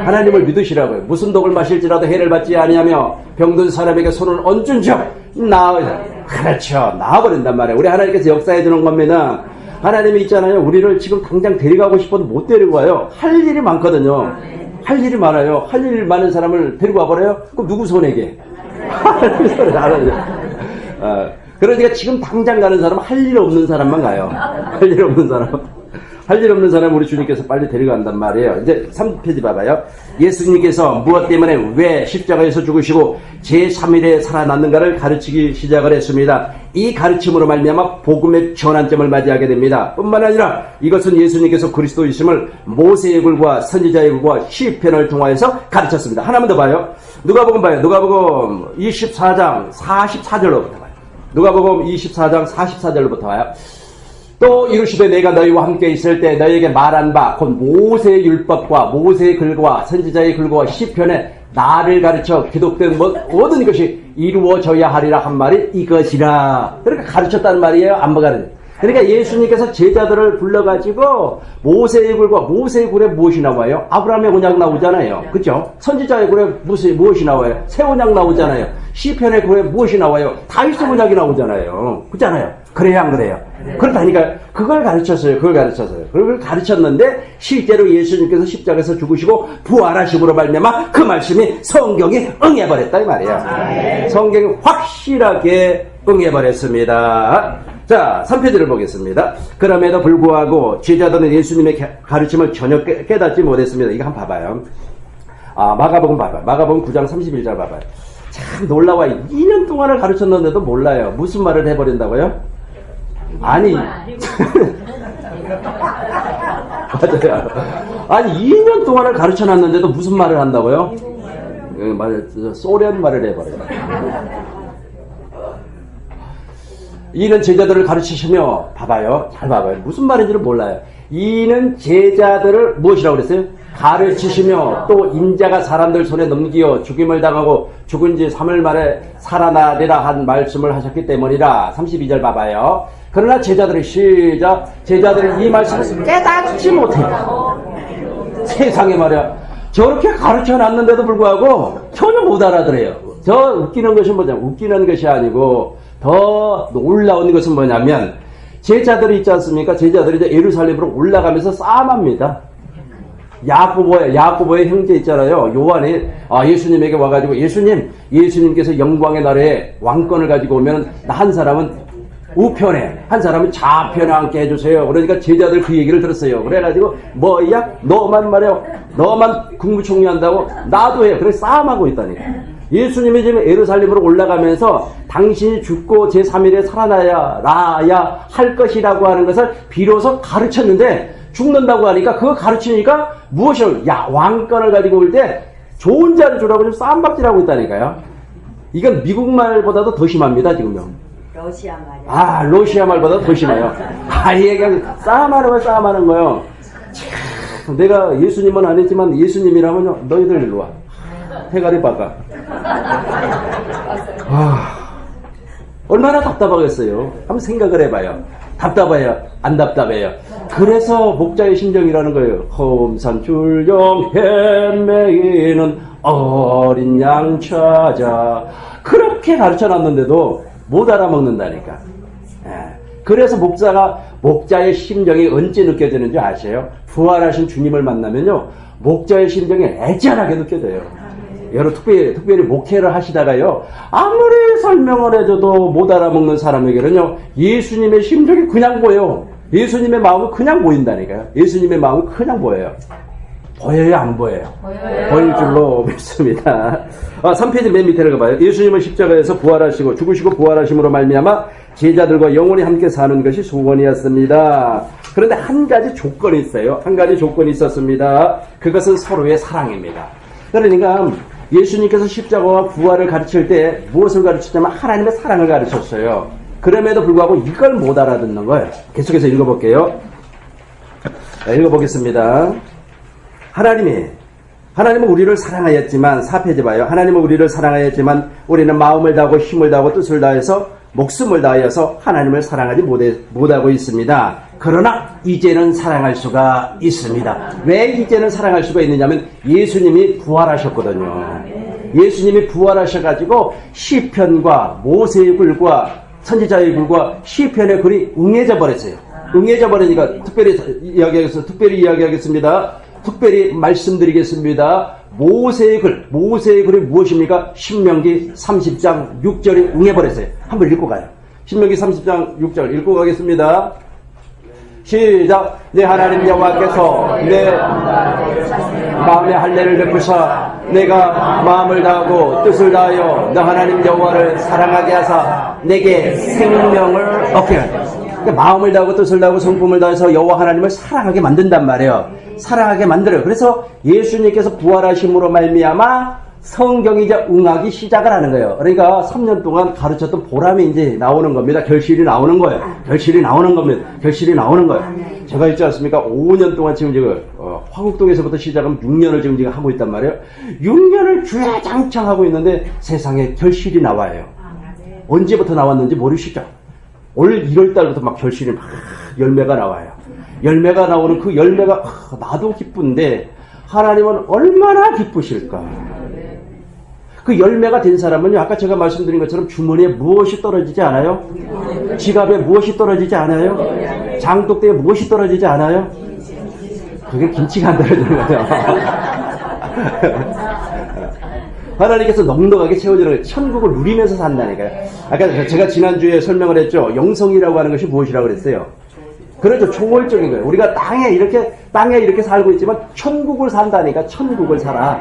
하나님을 믿으시라고요. 무슨 독을 마실지라도 해를 받지 아니하며 병든 사람에게 손을 얹은 적 그렇죠. 나아버린단 말이에요. 우리 하나님께서 역사해 주는 겁니다. 하나님이 있잖아요. 우리를 지금 당장 데려가고 싶어도 못 데리고 와요. 할 일이 많거든요. 할 일이 많아요. 할 일 많은 사람을 데리고 와버려요? 그럼 누구 손에게? 하나님 손에 알아요. 그러니까 지금 당장 가는 사람은 할 일 없는 사람만 가요. 할 일 없는 사람 우리 주님께서 빨리 데려간단 말이에요. 이제 3페이지 봐봐요. 예수님께서 무엇 때문에 왜 십자가에서 죽으시고 제3일에 살아났는가를 가르치기 시작을 했습니다. 이 가르침으로 말미암아 복음의 전환점을 맞이하게 됩니다. 뿐만 아니라 이것은 예수님께서 그리스도이심을 모세의 글과 선지자의 글과 시편을 통하여서 가르쳤습니다. 하나만 더 봐요. 누가복음 봐요. 누가복음 24장 44절로부터 봐요. 누가복음 24장 44절로부터 봐요. 또 이르시되 내가 너희와 함께 있을 때 너희에게 말한 바 곧 모세의 율법과 모세의 글과 선지자의 글과 시편에 나를 가르쳐 기록된 모든 것이 이루어져야 하리라 한 말이 이것이라. 그러니까 가르쳤다는 말이에요. 안 먹어가는. 그러니까 예수님께서 제자들을 불러가지고 모세의 글과 모세의 글에 무엇이 나와요? 아브라함의 언약 나오잖아요. 그죠? 선지자의 글에 무엇이 나와요? 새 언약 나오잖아요. 시편의 글에 무엇이 나와요? 다윗의 언약이 나오잖아요. 그렇잖아요. 그래야 안 그래요? 그렇다니까 그걸 가르쳤어요. 그걸 가르쳤는데 실제로 예수님께서 십자가에서 죽으시고 부활하심으로 말미암아 그 말씀이 성경이 응해버렸다 이 말이에요. 성경이 확실하게 응해버렸습니다. 자, 3페이지를 보겠습니다. 그럼에도 불구하고 제자들은 예수님의 가르침을 전혀 깨닫지 못했습니다. 이거 한번 봐봐요. 마가복음 봐봐요. 마가복음 9장 31절 봐봐요. 참 놀라워요. 2년 동안을 가르쳤는데도 몰라요. 무슨 말을 해버린다고요? 아니 맞아요. 아니 2년 동안을 가르쳐놨는데도 무슨 말을 한다고요? 소련 말을 해버려요. 이는 제자들을 가르치시며 봐봐요. 잘 봐봐요. 무슨 말인지를 몰라요. 이는 제자들을 무엇이라고 그랬어요? 가르치시며 또 인자가 사람들 손에 넘기어 죽임을 당하고 죽은 지 3일 만에 살아나리라 한 말씀을 하셨기 때문이라. 32절 봐봐요. 그러나 제자들이 제자들이 이 말씀을 깨닫지 못해요. 세상에 말이야. 저렇게 가르쳐놨는데도 불구하고 전혀 못 알아들어요. 저 웃기는 것이 뭐냐면 웃기는 것이 아니고 더 놀라운 것은 뭐냐면 제자들이 있지 않습니까? 제자들이 이제 예루살렘으로 올라가면서 싸움합니다. 야고보의 형제 있잖아요. 요한이 예수님에게 와가지고 예수님께서 영광의 나라에 왕권을 가지고 오면 한 사람은 우편에 한 사람은 좌편에 앉게 해주세요. 그러니까 제자들 그 얘기를 들었어요. 그래가지고 뭐야 너만 말이야 너만 국무총리한다고 나도 해요. 그래서 싸움하고 있다니까. 예수님이 지금 예루살렘으로 올라가면서 당신이 죽고 제3일에 살아나야 할 것이라고 하는 것을 비로소 가르쳤는데 죽는다고 하니까 그거 가르치니까 무엇을 왕권을 가지고 올 때 좋은 자를 주라고 좀 싸움박질하고 있다니까요. 이건 미국 말보다도 더 심합니다 지금요. 러시아 말이야. 러시아 말보다 더 심해요. 그냥 싸움하는 거요. 참, 내가 예수님은 안 했지만 예수님이라면요 너희들 일로 와. 해가리 박아. 얼마나 답답하겠어요. 한번 생각을 해봐요. 답답해요? 안 답답해요? 그래서 목자의 심정이라는 거예요. 험산출령 헤매이는 어린 양 찾아. 그렇게 가르쳐놨는데도 못 알아먹는다니까. 그래서 목자의 심정이 언제 느껴지는지 아세요? 부활하신 주님을 만나면요 목자의 심정이 애절하게 느껴져요. 여러분 특별히 목회를 하시다가요 아무리 설명을 해줘도 못 알아먹는 사람에게는요 예수님의 심정이 그냥 보여요. 예수님의 마음은 그냥 보인다니까요. 예수님의 마음은 그냥 보여요. 보여요 안 보여요? 보일 줄로 믿습니다. 3페이지 맨 밑에를 가봐요. 예수님은 십자가에서 부활하시고 죽으시고 부활하심으로 말미암아 제자들과 영원히 함께 사는 것이 소원이었습니다. 그런데 한 가지 조건이 있어요. 한 가지 조건이 있었습니다. 그것은 서로의 사랑입니다. 그러니까 예수님께서 십자가와 부활을 가르칠 때 무엇을 가르쳤냐면 하나님의 사랑을 가르쳤어요. 그럼에도 불구하고 이걸 못 알아듣는 거예요. 계속해서 읽어볼게요. 읽어보겠습니다. 하나님은 우리를 사랑하였지만 4페이지 봐요. 하나님은 우리를 사랑하였지만 우리는 마음을 다하고 힘을 다하고 뜻을 다해서 목숨을 다하여서 하나님을 사랑하지 못하고 있습니다. 그러나 이제는 사랑할 수가 있습니다. 왜 이제는 사랑할 수가 있느냐면 예수님이 부활하셨거든요. 예수님이 부활하셔가지고 시편과 모세의 글과 선지자의 글과 시편의 글이 응해져 버렸어요. 응해져 버리니까 특별히 이야기하겠습니다. 특별히 말씀드리겠습니다. 모세의 글이 무엇입니까? 신명기 30장 6절이 응해버렸어요. 한번 읽고 가요. 신명기 30장 6절 읽고 가겠습니다. 시작. 내 하나님 여호와께서 내 마음의 할례를 베푸사 내가 마음을 다하고 뜻을 다하여 너 하나님 여호와를 사랑하게 하사 내게 생명을 얻게 하라. 그러니까 마음을 다하고 뜻을 다하고 성품을 다해서 여호와 하나님을 사랑하게 만든단 말이에요. 사랑하게 만들어요. 그래서 예수님께서 부활하심으로 말미암아 성경이 이제 응하기 시작을 하는 거예요. 그러니까 3년 동안 가르쳤던 보람이 이제 나오는 겁니다. 결실이 나오는 거예요. 결실이 나오는 겁니다. 결실이 나오는 거예요. 제가 있지 않습니까? 5년 동안 지금 화곡동에서부터 시작하면 6년을 지금 하고 있단 말이에요. 6년을 주야장창 하고 있는데 세상에 결실이 나와요. 언제부터 나왔는지 모르시죠? 올 1월달부터 막 결실이 막 열매가 나와요. 열매가 나오는 그 열매가 나도 기쁜데 하나님은 얼마나 기쁘실까? 그 열매가 된 사람은요, 아까 제가 말씀드린 것처럼 주머니에 무엇이 떨어지지 않아요? 지갑에 무엇이 떨어지지 않아요? 장독대에 무엇이 떨어지지 않아요? 그게 김치가 안 떨어지는 거죠. 하나님께서 넉넉하게 채워주는 거예요. 천국을 누리면서 산다니까요. 아까 제가 지난주에 설명을 했죠. 영성이라고 하는 것이 무엇이라고 그랬어요? 그렇죠. 초월적인 거예요. 우리가 땅에 이렇게 살고 있지만 천국을 산다니까. 천국을 살아.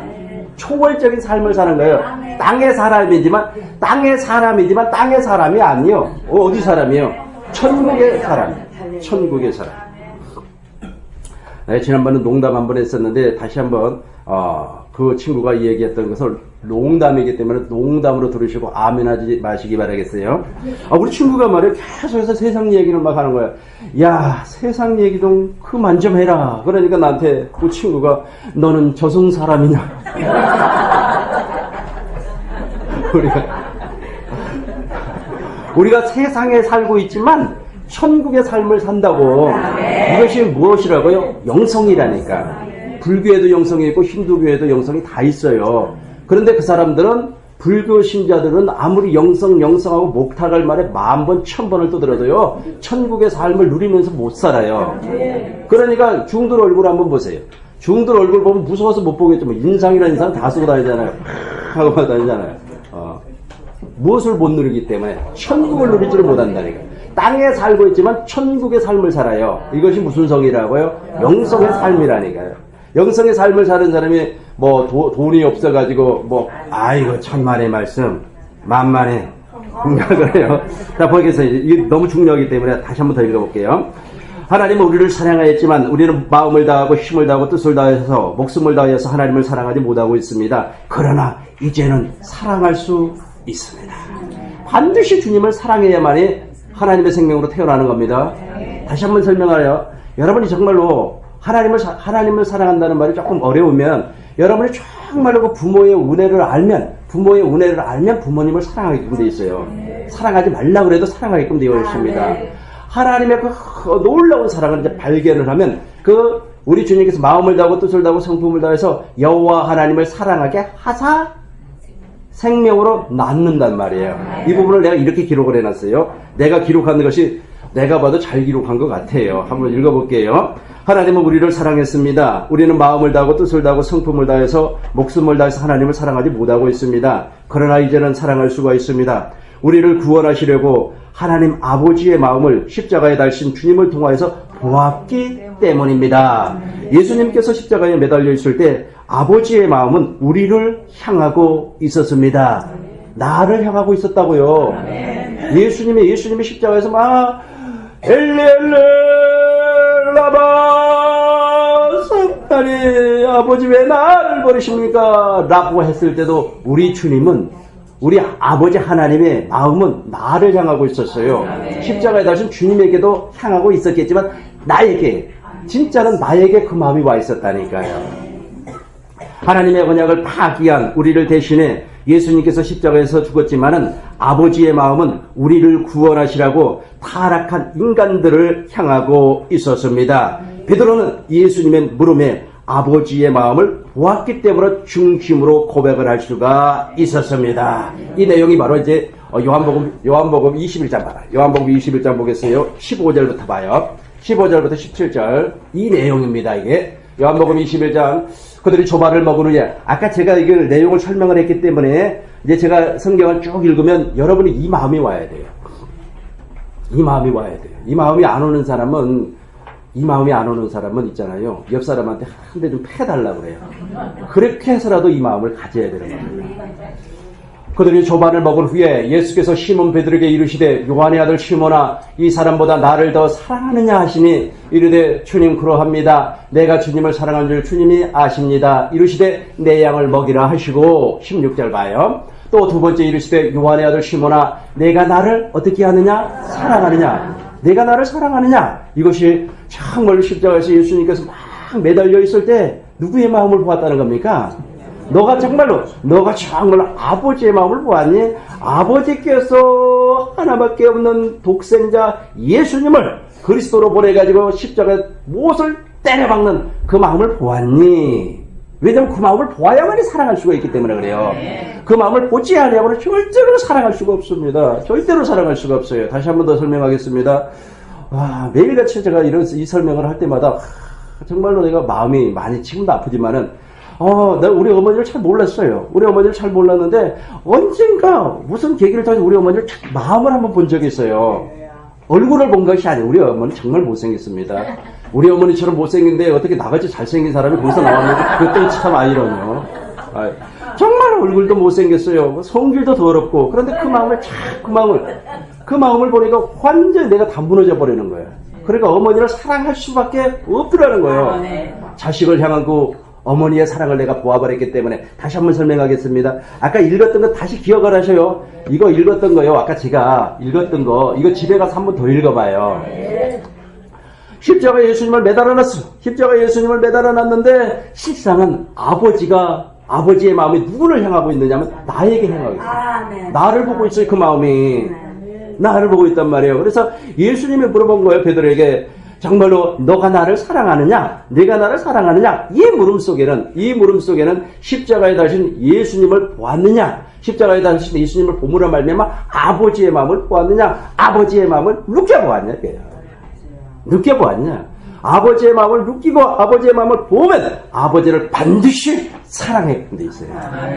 초월적인 삶을 사는 거예요. 땅의 사람이지만 땅의 사람이 아니요. 어디 사람이요? 천국의 사람. 천국의 사람. 네, 지난번에 농담 한번 했었는데 다시 한번 그 친구가 얘기했던 것을 농담이기 때문에 농담으로 들으시고 아멘하지 마시기 바라겠어요. 우리 친구가 말이에요. 계속해서 세상 얘기를 막 하는 거야. 야, 세상 얘기 좀 그만 좀 해라. 그러니까 나한테 그 친구가 너는 저승 사람이냐? 우리가 세상에 살고 있지만 천국의 삶을 산다고. 이것이 무엇이라고요? 영성이라니까. 불교에도 영성이 있고 힌두교에도 영성이 다 있어요. 그런데 그 사람들은 불교 신자들은 아무리 영성하고 목탁을 말해 10,000번, 1000번을 떠들어도요, 천국의 삶을 누리면서 못 살아요. 그러니까 중들 얼굴 한번 보세요. 중들 얼굴 보면 무서워서 못 보겠지만 인상이라는 인상 다 쓰고 다니잖아요. 하고 다니잖아요. 무엇을 못 누리기 때문에 천국을 누리지를 못한다니까. 땅에 살고 있지만 천국의 삶을 살아요. 이것이 무슨 성이라고요? 영성의 삶이라니까요. 영성의 삶을 사는 사람이 뭐 돈이 없어가지고 이거 천만의 말씀 만만해 그래요. 자, 보겠어요. 이게 너무 중요하기 때문에 다시 한번 더 읽어볼게요. 하나님은 우리를 사랑하였지만 우리는 마음을 다하고 힘을 다하고 뜻을 다해서 목숨을 다해서 하나님을 사랑하지 못하고 있습니다. 그러나 이제는 사랑할 수 있습니다. 반드시 주님을 사랑해야만이 하나님의 생명으로 태어나는 겁니다. 다시 한번 설명하여 여러분이 정말로 하나님을 사랑한다는 말이 조금 어려우면 여러분이 정말로 그 부모의 은혜를 알면 부모님을 사랑하게끔 되어 있어요. 사랑하지 말라 그래도 사랑하게끔 되어 있습니다. 하나님의 그 놀라운 사랑을 이제 발견을 하면 우리 주님께서 마음을 다하고 뜻을 다하고 성품을 다해서 여호와 하나님을 사랑하게 하사 생명으로 낳는단 말이에요. 이 부분을 내가 이렇게 기록을 해놨어요. 내가 기록한 것이 내가 봐도 잘 기록한 것 같아요. 한번 읽어볼게요. 하나님은 우리를 사랑했습니다. 우리는 마음을 다하고 뜻을 다하고 성품을 다해서 목숨을 다해서 하나님을 사랑하지 못하고 있습니다. 그러나 이제는 사랑할 수가 있습니다. 우리를 구원하시려고 하나님 아버지의 마음을 십자가에 달신 주님을 통하여서 보았기 때문입니다. 예수님께서 십자가에 매달려 있을 때 아버지의 마음은 우리를 향하고 있었습니다. 나를 향하고 있었다고요. 예수님이 십자가에서 막 엘리 라마 사탄이 아버지 왜 나를 버리십니까? 라고 했을 때도 우리 주님은 우리 아버지 하나님의 마음은 나를 향하고 있었어요. 십자가에 달신 주님에게도 향하고 있었겠지만 진짜는 나에게 그 마음이 와 있었다니까요. 하나님의 언약을 파기한 우리를 대신해 예수님께서 십자가에서 죽었지만은 아버지의 마음은 우리를 구원하시라고 타락한 인간들을 향하고 있었습니다. 베드로는 예수님의 물음에 아버지의 마음을 보았기 때문에 중심으로 고백을 할 수가 있었습니다. 이 내용이 바로 이제 요한복음 21장 봐요. 요한복음 21장 보겠어요. 15절부터 봐요. 15절부터 17절 이 내용입니다. 이게 요한복음 21장 그들이 조발을 먹으느냐. 아까 제가 이걸 내용을 설명을 했기 때문에 이제 제가 성경을 쭉 읽으면 여러분이 이 마음이 와야 돼요. 이 마음이 와야 돼요. 이 마음이 안 오는 사람은 있잖아요. 옆 사람한테 한 대 좀 패달라고 그래요. 그렇게 해서라도 이 마음을 가져야 되는 겁니다. 그들이 조반을 먹은 후에 예수께서 시몬 베드로에게 이르시되 요한의 아들 시몬아 이 사람보다 나를 더 사랑하느냐 하시니 이르되 주님 그러합니다. 내가 주님을 사랑한 줄 주님이 아십니다. 이르시되 내 양을 먹이라 하시고 16절 봐요. 또 두 번째 이르시되 요한의 아들 시몬아 내가 나를 어떻게 하느냐? 사랑하느냐? 내가 나를 사랑하느냐? 이것이 정말로 십자가에서 예수님께서 막 매달려 있을 때 누구의 마음을 보았다는 겁니까? 너가 정말로 아버지의 마음을 보았니? 아버지께서 하나밖에 없는 독생자 예수님을 그리스도로 보내가지고 십자가에 못을 때려박는 그 마음을 보았니? 왜냐면 그 마음을 보아야만이 사랑할 수가 있기 때문에 그래요. 그 마음을 보지 아니하고는 절대로 사랑할 수가 없습니다. 절대로 사랑할 수가 없어요. 다시 한 번 더 설명하겠습니다. 매일같이 제가 이 설명을 할 때마다 정말로 내가 마음이 많이 지금도 아프지만은 내가 우리 어머니를 잘 몰랐어요. 우리 어머니를 잘 몰랐는데 언젠가 무슨 계기를 통해서 우리 어머니를 마음을 한번 본 적이 있어요. 얼굴을 본 것이 아니에요. 우리 어머니 정말 못생겼습니다. 우리 어머니처럼 못생긴데 어떻게 나같이 잘생긴 사람이 거기서 나왔는지 그것도 참 아이러니요. 정말 얼굴도 못생겼어요. 성질도 더럽고. 그런데 그 마음을 보니까 완전히 내가 다 무너져 버리는 거예요. 그러니까 어머니를 사랑할 수밖에 없더라는 거예요. 자식을 향한 그 어머니의 사랑을 내가 보아버렸기 때문에 다시 한번 설명하겠습니다. 아까 읽었던 거 다시 기억을 하셔요. 이거 읽었던 거요. 아까 제가 읽었던 거 이거 집에 가서 한번 더 읽어봐요. 십자가에 예수님을 매달아놨어. 십자가에 예수님을 매달아놨는데 실상은 아버지의 마음이 누구를 향하고 있느냐면 나에게 향하고 있어요. 나를 보고 있어요. 그 마음이 나를 보고 있단 말이에요. 그래서 예수님이 물어본 거예요. 베드로에게 정말로 너가 나를 사랑하느냐? 네가 나를 사랑하느냐? 이 물음 속에는 십자가에 달리신 예수님을 보았느냐? 십자가에 달리신 예수님을 보므로 말미암아 아버지의 마음을 보았느냐? 아버지의 마음을 느껴보았냐? 느껴보았냐? 아버지의 마음을 느끼고 아버지의 마음을 보면 아버지를 반드시 사랑하게 돼 있어요.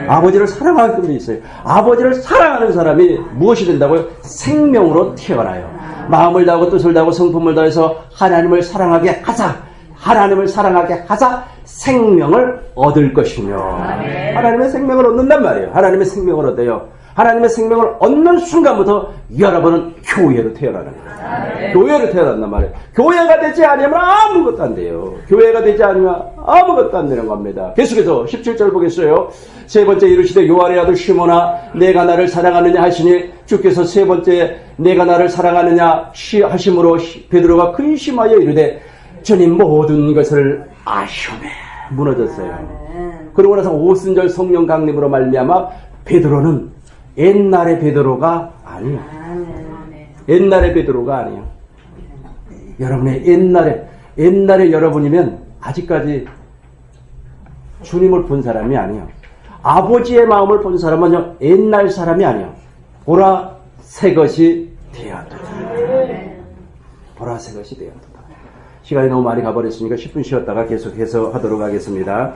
아버지를 사랑하게 돼 있어요. 아버지를 사랑하는 사람이 무엇이 된다고요? 생명으로 태어나요. 마음을 다하고 뜻을 다하고 성품을 다해서 하나님을 사랑하게 하자 생명을 얻을 것이며 하나님의 생명을 얻는단 말이에요. 하나님의 생명을 얻어요. 하나님의 생명을 얻는 순간부터 여러분은 교회로 태어나는 거예요. 교회로 태어난단 말이에요. 교회가 되지 않으면 아무것도 안 돼요. 교회가 되지 않으면 아무것도 안 되는 겁니다. 계속해서 17절 보겠어요. 세 번째 이르시되 요한의 아들 시몬아 내가 나를 사랑하느냐 하시니 주께서 세 번째 내가 나를 사랑하느냐 하심으로 베드로가 근심하여 이르되 주님 모든 것을 아시오매 무너졌어요. 그러고 나서 오순절 성령 강림으로 말미암아 베드로는 옛날의 베드로가 아니에요. 옛날의 베드로가 아니에요. 여러분의 옛날에 여러분이면 아직까지 주님을 본 사람이 아니에요. 아버지의 마음을 본 사람은요 옛날 사람이 아니에요. 보라 새 것이 되었도다. 보라 새 것이 되었도다. 시간이 너무 많이 가버렸으니까 10분 쉬었다가 계속해서 하도록 하겠습니다.